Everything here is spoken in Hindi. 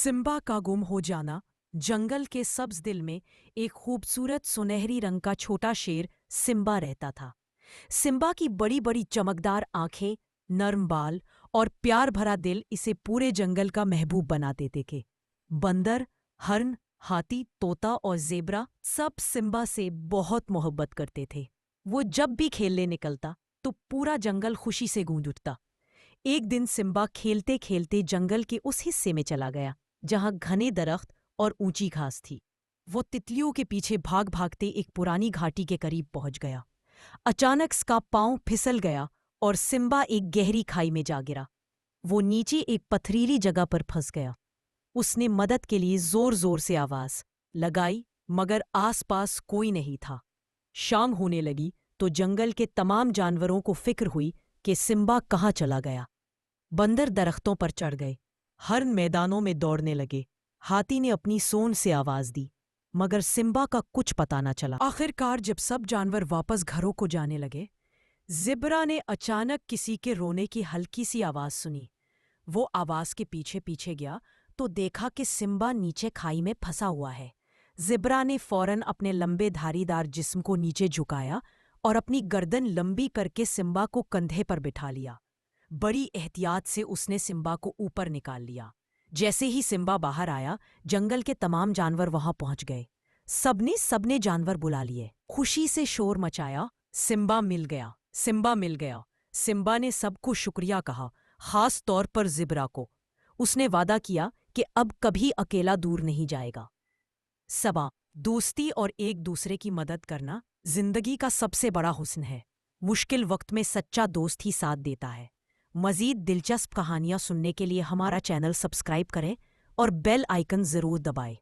सिम्बा का गुम हो जाना। जंगल के सब्ज दिल में एक खूबसूरत सुनहरी रंग का छोटा शेर सिम्बा रहता था। सिम्बा की बड़ी बड़ी चमकदार आंखें, नर्म बाल और प्यार भरा दिल इसे पूरे जंगल का महबूब बना देते थे। बंदर, हरन, हाथी, तोता और जेब्रा सब सिम्बा से बहुत मोहब्बत करते थे। वो जब भी खेलने निकलता तो पूरा जंगल खुशी से गूंज उठता। एक दिन सिम्बा खेलते खेलते जंगल के उस हिस्से में चला गया जहां घने दरख्त और ऊंची घास थी। वो तितलियों के पीछे भाग भागते एक पुरानी घाटी के करीब पहुंच गया। अचानक उसका पांव फिसल गया और सिम्बा एक गहरी खाई में जा गिरा। वो नीचे एक पथरीली जगह पर फंस गया। उसने मदद के लिए जोर जोर से आवाज लगाई, मगर आसपास कोई नहीं था। शाम होने लगी तो जंगल के तमाम जानवरों को फिक्र हुई कि सिम्बा कहाँ चला गया। बंदर दरख्तों पर चढ़ गए, हरन मैदानों में दौड़ने लगे, हाथी ने अपनी सोंड से आवाज दी, मगर सिम्बा का कुछ पता न चला। आखिरकार जब सब जानवर वापस घरों को जाने लगे, ज़ेब्रा ने अचानक किसी के रोने की हल्की सी आवाज सुनी। वो आवाज के पीछे पीछे गया तो देखा कि सिम्बा नीचे खाई में फंसा हुआ है। ज़ेब्रा ने फौरन अपने लंबे धारीदार जिस्म को नीचे झुकाया और अपनी गर्दन लंबी करके सिम्बा को कंधे पर बिठा लिया। बड़ी एहतियात से उसने सिम्बा को ऊपर निकाल लिया। जैसे ही सिम्बा बाहर आया, जंगल के तमाम जानवर वहां पहुंच गए। सबने जानवर बुला लिए, खुशी से शोर मचाया, सिम्बा मिल गया, सिम्बा मिल गया। सिम्बा ने सबको शुक्रिया कहा, खास तौर पर ज़ेब्रा को। उसने वादा किया कि अब कभी अकेला दूर नहीं जाएगा। सबा, दोस्ती और एक दूसरे की मदद करना जिंदगी का सबसे बड़ा हुस्न है। मुश्किल वक्त में सच्चा दोस्त ही साथ देता है। मज़ीद दिलचस्प कहानियाँ सुनने के लिए हमारा चैनल सब्सक्राइब करें और बेल आइकन ज़रूर दबाएं।